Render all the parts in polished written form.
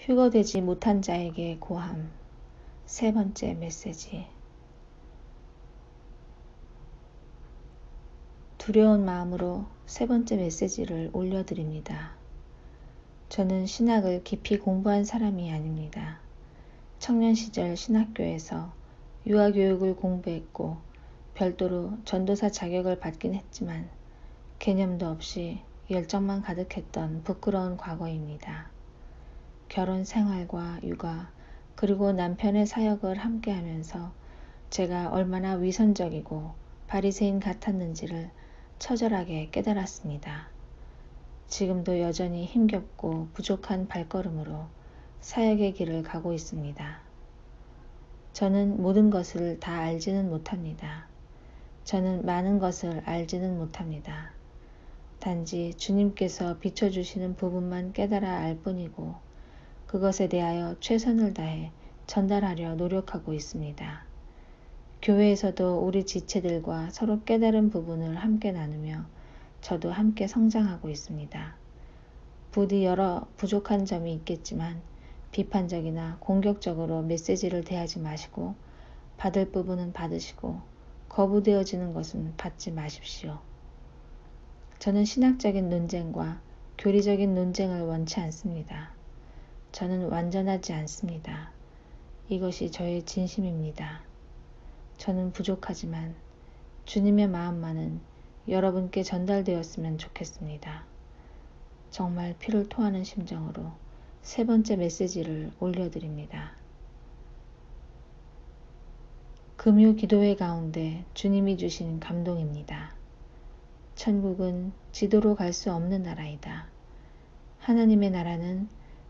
휴거되지 못한 자에게 고함. 세 번째 메시지. 두려운 마음으로 세 번째 메시지를 올려드립니다. 저는 신학을 깊이 공부한 사람이 아닙니다. 청년 시절 신학교에서 유아교육을 공부했고 별도로 전도사 자격을 받긴 했지만 개념도 없이 열정만 가득했던 부끄러운 과거입니다. 결혼 생활과 육아 그리고 남편의 사역을 함께하면서 제가 얼마나 위선적이고 바리새인 같았는지를 처절하게 깨달았습니다. 지금도 여전히 힘겹고 부족한 발걸음으로 사역의 길을 가고 있습니다. 저는 모든 것을 다 알지는 못합니다. 저는 많은 것을 알지는 못합니다. 단지 주님께서 비춰주시는 부분만 깨달아 알 뿐이고 그것에 대하여 최선을 다해 전달하려 노력하고 있습니다. 교회에서도 우리 지체들과 서로 깨달은 부분을 함께 나누며 저도 함께 성장하고 있습니다. 부디 여러 부족한 점이 있겠지만 비판적이나 공격적으로 메시지를 대하지 마시고 받을 부분은 받으시고 거부되어지는 것은 받지 마십시오. 저는 신학적인 논쟁과 교리적인 논쟁을 원치 않습니다. 저는 완전하지 않습니다. 이것이 저의 진심입니다. 저는 부족하지만 주님의 마음만은 여러분께 전달되었으면 좋겠습니다. 정말 피를 토하는 심정으로 세 번째 메시지를 올려드립니다. 금요 기도회 가운데 주님이 주신 감동입니다. 천국은 지도로 갈 수 없는 나라이다. 하나님의 나라는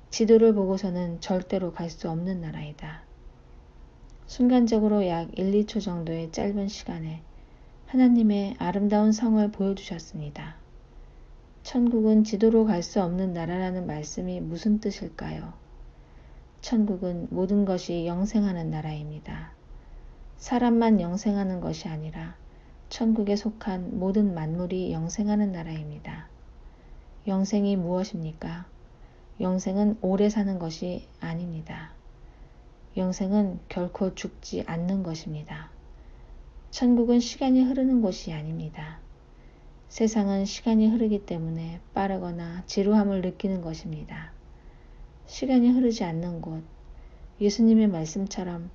지도를 보고서는 절대로 갈 수 없는 나라이다. 순간적으로 약 1, 2초 정도의 짧은 시간에 하나님의 아름다운 성을 보여주셨습니다. 천국은 지도로 갈 수 없는 나라라는 말씀이 무슨 뜻일까요? 천국은 모든 것이 영생하는 나라입니다. 사람만 영생하는 것이 아니라 천국에 속한 모든 만물이 영생하는 나라입니다. 영생이 무엇입니까? 영생은 오래 사는 것이 아닙니다. 영생은 결코 죽지 않는 것입니다. 천국은 시간이 흐르는 곳이 아닙니다. 세상은 시간이 흐르기 때문에 빠르거나 지루함을 느끼는 것입니다. 시간이 흐르지 않는 곳, 예수님의 말씀처럼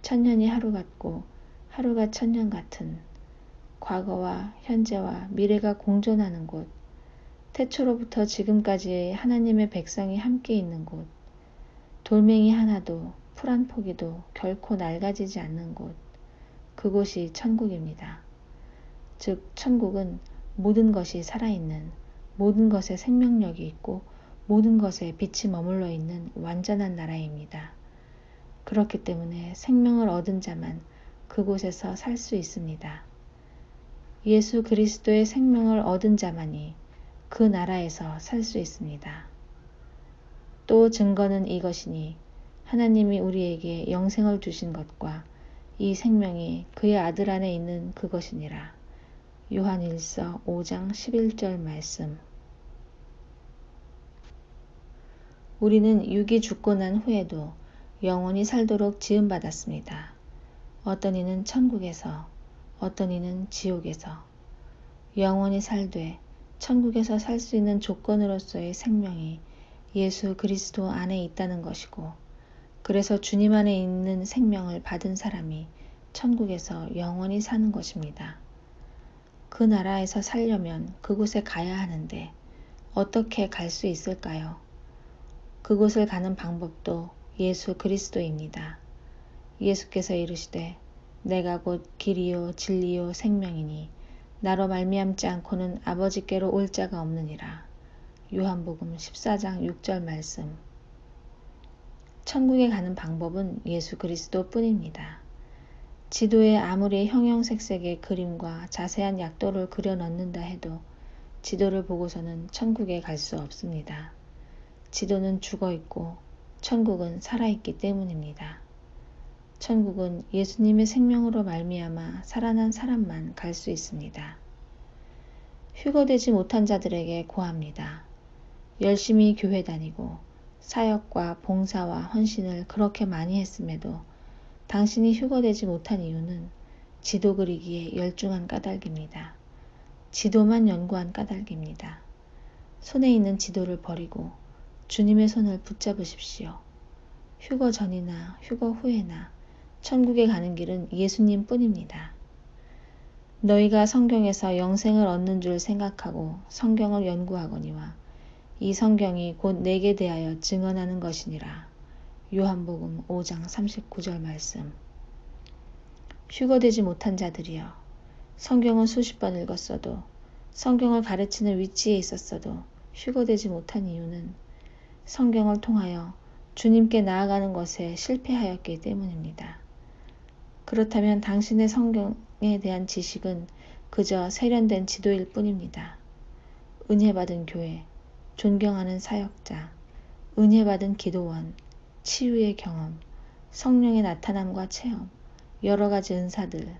천년이 하루 같고 하루가 천년 같은 과거와 현재와 미래가 공존하는 곳, 태초로부터 지금까지의 하나님의 백성이 함께 있는 곳, 돌멩이 하나도 풀 한 포기도 결코 낡아지지 않는 곳, 그곳이 천국입니다. 즉 천국은 모든 것이 살아있는, 모든 것에 생명력이 있고 모든 것에 빛이 머물러 있는 완전한 나라입니다. 그렇기 때문에 생명을 얻은 자만 그곳에서 살 수 있습니다. 예수 그리스도의 생명을 얻은 자만이 그 나라에서 살 수 있습니다. 또 증거는 이것이니 하나님이 우리에게 영생을 주신 것과 이 생명이 그의 아들 안에 있는 그것이니라. 요한1서 5장 11절 말씀. 우리는 육이 죽고 난 후에도 영원히 살도록 지음받았습니다. 어떤 이는 천국에서, 어떤 이는 지옥에서. 영원히 살되 천국에서 살 수 있는 조건으로서의 생명이 예수 그리스도 안에 있다는 것이고, 그래서 주님 안에 있는 생명을 받은 사람이 천국에서 영원히 사는 것입니다. 그 나라에서 살려면 그곳에 가야 하는데 어떻게 갈 수 있을까요? 그곳을 가는 방법도 예수 그리스도입니다. 예수께서 이르시되 내가 곧 길이요 진리요 생명이니 나로 말미암지 않고는 아버지께로 올 자가 없느니라. 요한복음 14장 6절 말씀. 천국에 가는 방법은 예수 그리스도 뿐입니다. 지도에 아무리 형형색색의 그림과 자세한 약도를 그려 넣는다 해도 지도를 보고서는 천국에 갈 수 없습니다. 지도는 죽어 있고 천국은 살아있기 때문입니다. 천국은 예수님의 생명으로 말미암아 살아난 사람만 갈 수 있습니다. 휴거되지 못한 자들에게 고합니다. 열심히 교회 다니고 사역과 봉사와 헌신을 그렇게 많이 했음에도 당신이 휴거되지 못한 이유는 지도 그리기에 열중한 까닭입니다. 지도만 연구한 까닭입니다. 손에 있는 지도를 버리고 주님의 손을 붙잡으십시오. 휴거 전이나 휴거 후에나 천국에 가는 길은 예수님 뿐입니다. 너희가 성경에서 영생을 얻는 줄 생각하고 성경을 연구하거니와 이 성경이 곧 내게 대하여 증언하는 것이니라. 요한복음 5장 39절 말씀. 휴거되지 못한 자들이여, 성경을 수십 번 읽었어도, 성경을 가르치는 위치에 있었어도 휴거되지 못한 이유는 성경을 통하여 주님께 나아가는 것에 실패하였기 때문입니다. 그렇다면 당신의 성경에 대한 지식은 그저 세련된 지도일 뿐입니다. 은혜 받은 교회, 존경하는 사역자, 은혜 받은 기도원, 치유의 경험, 성령의 나타남과 체험, 여러 가지 은사들,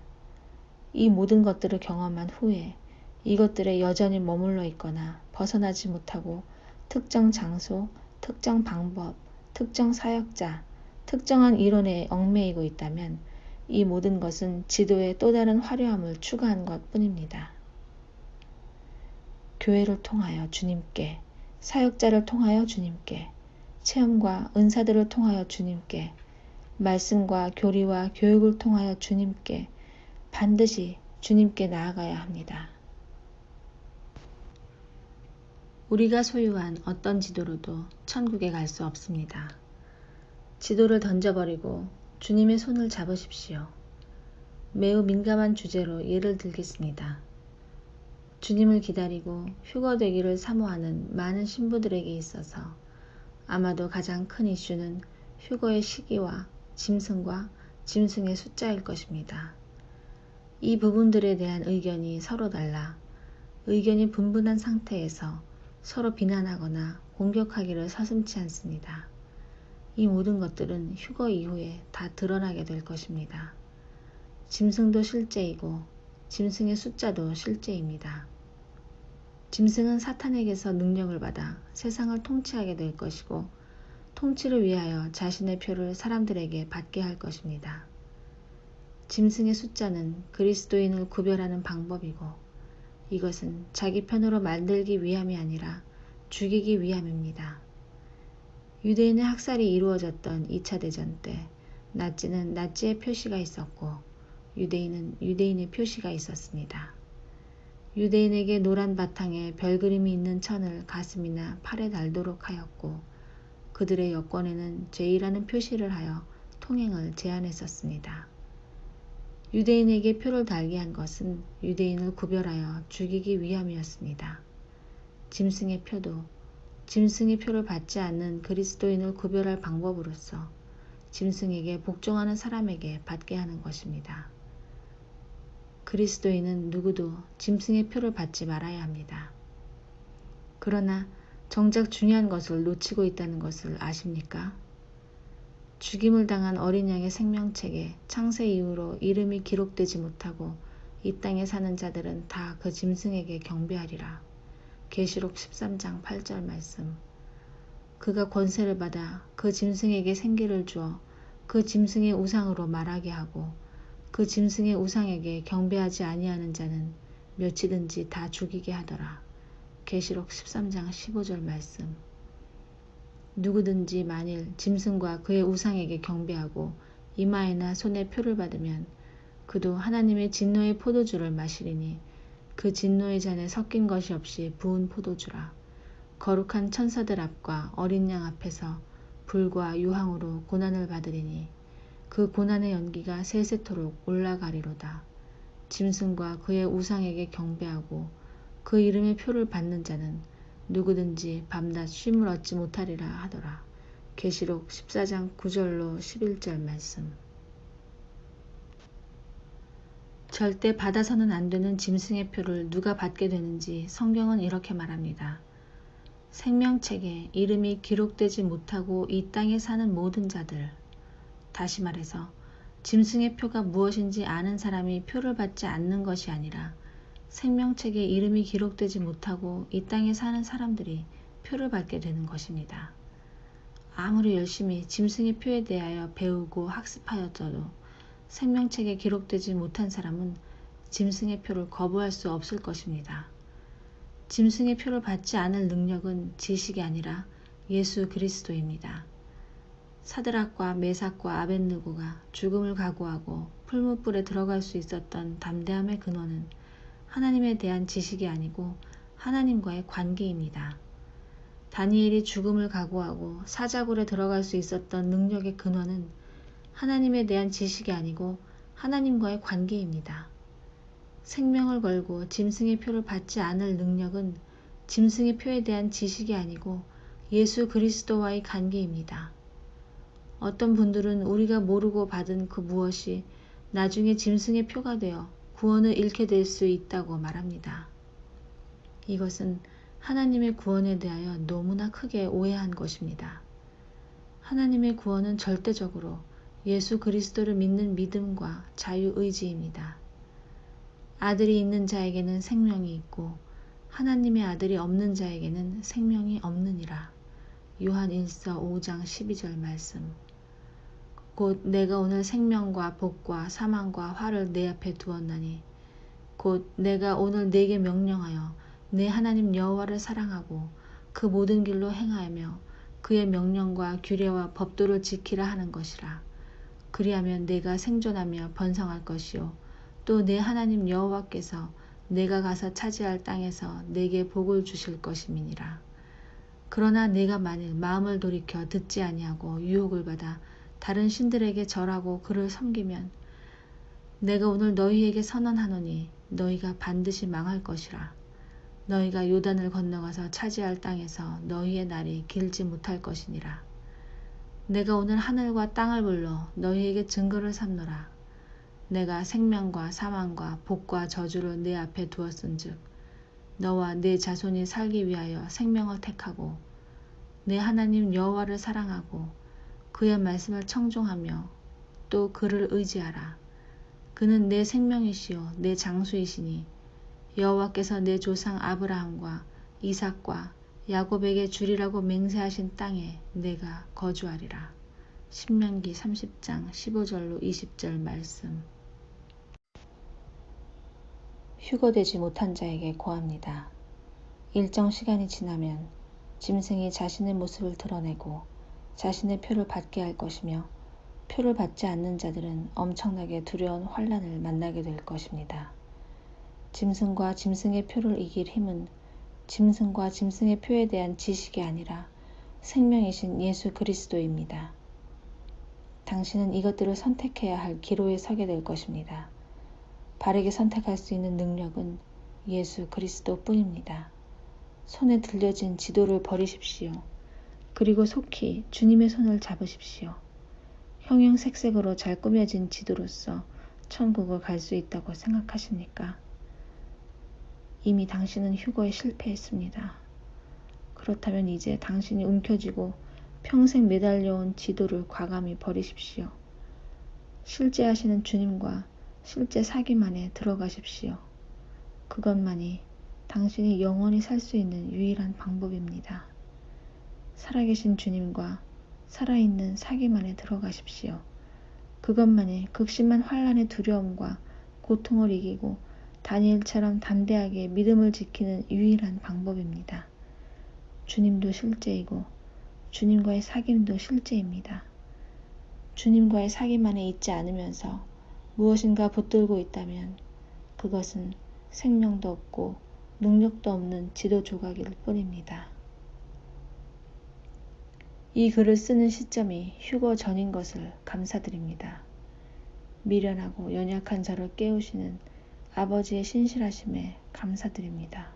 이 모든 것들을 경험한 후에 이것들에 여전히 머물러 있거나 벗어나지 못하고 특정 장소, 특정 방법, 특정 사역자, 특정한 이론에 얽매이고 있다면 이 모든 것은 지도의 또 다른 화려함을 추가한 것 뿐입니다. 교회를 통하여 주님께, 사역자를 통하여 주님께, 체험과 은사들을 통하여 주님께, 말씀과 교리와 교육을 통하여 주님께, 반드시 주님께 나아가야 합니다. 우리가 소유한 어떤 지도로도 천국에 갈 수 없습니다. 지도를 던져버리고 주님의 손을 잡으십시오. 매우 민감한 주제로 예를 들겠습니다. 주님을 기다리고 휴거되기를 사모하는 많은 신부들에게 있어서 아마도 가장 큰 이슈는 휴거의 시기와 짐승과 짐승의 숫자일 것입니다. 이 부분들에 대한 의견이 서로 달라 의견이 분분한 상태에서 서로 비난하거나 공격하기를 서슴지 않습니다. 이 모든 것들은 휴거 이후에 다 드러나게 될 것입니다. 짐승도 실제이고 짐승의 숫자도 실제입니다. 짐승은 사탄에게서 능력을 받아 세상을 통치하게 될 것이고 통치를 위하여 자신의 표를 사람들에게 받게 할 것입니다. 짐승의 숫자는 그리스도인을 구별하는 방법이고 이것은 자기 편으로 만들기 위함이 아니라 죽이기 위함입니다. 유대인의 학살이 이루어졌던 2차 대전 때 나치는 나치의 표시가 있었고 유대인은 유대인의 표시가 있었습니다. 유대인에게 노란 바탕에 별그림이 있는 천을 가슴이나 팔에 달도록 하였고 그들의 여권에는 죄이라는 표시를 하여 통행을 제한했었습니다. 유대인에게 표를 달게 한 것은 유대인을 구별하여 죽이기 위함이었습니다. 짐승의 표도 짐승의 표를 받지 않는 그리스도인을 구별할 방법으로서 짐승에게 복종하는 사람에게 받게 하는 것입니다. 그리스도인은 누구도 짐승의 표를 받지 말아야 합니다. 그러나 정작 중요한 것을 놓치고 있다는 것을 아십니까? 죽임을 당한 어린 양의 생명책에 창세 이후로 이름이 기록되지 못하고 이 땅에 사는 자들은 다 그 짐승에게 경배하리라. 계시록 13장 8절 말씀. 그가 권세를 받아 그 짐승에게 생기를 주어 그 짐승의 우상으로 말하게 하고 그 짐승의 우상에게 경배하지 아니하는 자는 몇이든지 다 죽이게 하더라. 계시록 13장 15절 말씀. 누구든지 만일 짐승과 그의 우상에게 경배하고 이마에나 손에 표를 받으면 그도 하나님의 진노의 포도주를 마시리니 그 진노의 잔에 섞인 것이 없이 부은 포도주라. 거룩한 천사들 앞과 어린 양 앞에서 불과 유황으로 고난을 받으리니 그 고난의 연기가 세세토록 올라가리로다. 짐승과 그의 우상에게 경배하고 그 이름의 표를 받는 자는 누구든지 밤낮 쉼을 얻지 못하리라 하더라. 계시록 14장 9절로 11절 말씀. 절대 받아서는 안 되는 짐승의 표를 누가 받게 되는지 성경은 이렇게 말합니다. 생명책에 이름이 기록되지 못하고 이 땅에 사는 모든 자들. 다시 말해서 짐승의 표가 무엇인지 아는 사람이 표를 받지 않는 것이 아니라 생명책에 이름이 기록되지 못하고 이 땅에 사는 사람들이 표를 받게 되는 것입니다. 아무리 열심히 짐승의 표에 대하여 배우고 학습하였어도 생명책에 기록되지 못한 사람은 짐승의 표를 거부할 수 없을 것입니다. 짐승의 표를 받지 않을 능력은 지식이 아니라 예수 그리스도입니다. 사드락과 메삭과 아벳느고가 죽음을 각오하고 풀무불에 들어갈 수 있었던 담대함의 근원은 하나님에 대한 지식이 아니고 하나님과의 관계입니다. 다니엘이 죽음을 각오하고 사자굴에 들어갈 수 있었던 능력의 근원은 하나님에 대한 지식이 아니고 하나님과의 관계입니다. 생명을 걸고 짐승의 표를 받지 않을 능력은 짐승의 표에 대한 지식이 아니고 예수 그리스도와의 관계입니다. 어떤 분들은 우리가 모르고 받은 그 무엇이 나중에 짐승의 표가 되어 구원을 잃게 될 수 있다고 말합니다. 이것은 하나님의 구원에 대하여 너무나 크게 오해한 것입니다. 하나님의 구원은 절대적으로 예수 그리스도를 믿는 믿음과 자유의지입니다. 아들이 있는 자에게는 생명이 있고 하나님의 아들이 없는 자에게는 생명이 없느니라. 요한 1서 5장 12절 말씀. 곧 내가 오늘 생명과 복과 사망과 화를 내 앞에 두었나니 곧 내가 오늘 네게 명령하여 내 하나님 여호와를 사랑하고 그 모든 길로 행하며 그의 명령과 규례와 법도를 지키라 하는 것이라. 그리하면 내가 생존하며 번성할 것이요 또 내 하나님 여호와께서 내가 가서 차지할 땅에서 내게 복을 주실 것임이니라. 그러나 내가 만일 마음을 돌이켜 듣지 아니하고 유혹을 받아 다른 신들에게 절하고 그를 섬기면 내가 오늘 너희에게 선언하노니 너희가 반드시 망할 것이라. 너희가 요단을 건너가서 차지할 땅에서 너희의 날이 길지 못할 것이니라. 내가 오늘 하늘과 땅을 불러 너희에게 증거를 삼노라. 내가 생명과 사망과 복과 저주를 내 앞에 두었은즉 너와 내 자손이 살기 위하여 생명을 택하고 내 하나님 여호와를 사랑하고 그의 말씀을 청종하며 또 그를 의지하라. 그는 내 생명이시요 내 장수이시니 여호와께서 내 조상 아브라함과 이삭과 야곱에게 주리라고 맹세하신 땅에 내가 거주하리라. 신명기 30장 15절로 20절 말씀. 휴거되지 못한 자에게 고합니다. 일정 시간이 지나면 짐승이 자신의 모습을 드러내고 자신의 표를 받게 할 것이며 표를 받지 않는 자들은 엄청나게 두려운 환난을 만나게 될 것입니다. 짐승과 짐승의 표를 이길 힘은 짐승과 짐승의 표에 대한 지식이 아니라 생명이신 예수 그리스도입니다. 당신은 이것들을 선택해야 할 기로에 서게 될 것입니다. 바르게 선택할 수 있는 능력은 예수 그리스도 뿐입니다. 손에 들려진 지도를 버리십시오. 그리고 속히 주님의 손을 잡으십시오. 형형색색으로 잘 꾸며진 지도로서 천국을 갈 수 있다고 생각하십니까? 이미 당신은 휴거에 실패했습니다. 그렇다면 이제 당신이 움켜쥐고 평생 매달려온 지도를 과감히 버리십시오. 실제하시는 주님과 실제 사귐 안에 들어가십시오. 그것만이 당신이 영원히 살 수 있는 유일한 방법입니다. 살아계신 주님과 살아있는 사귐 안에 들어가십시오. 그것만이 극심한 환난의 두려움과 고통을 이기고 다니엘처럼 담대하게 믿음을 지키는 유일한 방법입니다. 주님도 실제이고 주님과의 사귐도 실제입니다. 주님과의 사귐 안에 있지 않으면서 무엇인가 붙들고 있다면 그것은 생명도 없고 능력도 없는 지도 조각일 뿐입니다. 이 글을 쓰는 시점이 휴거 전인 것을 감사드립니다. 미련하고 연약한 저를 깨우시는 아버지의 신실하심에 감사드립니다.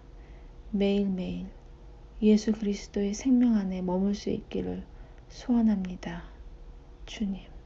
매일매일 예수 그리스도의 생명 안에 머물 수 있기를 소원합니다. 주님.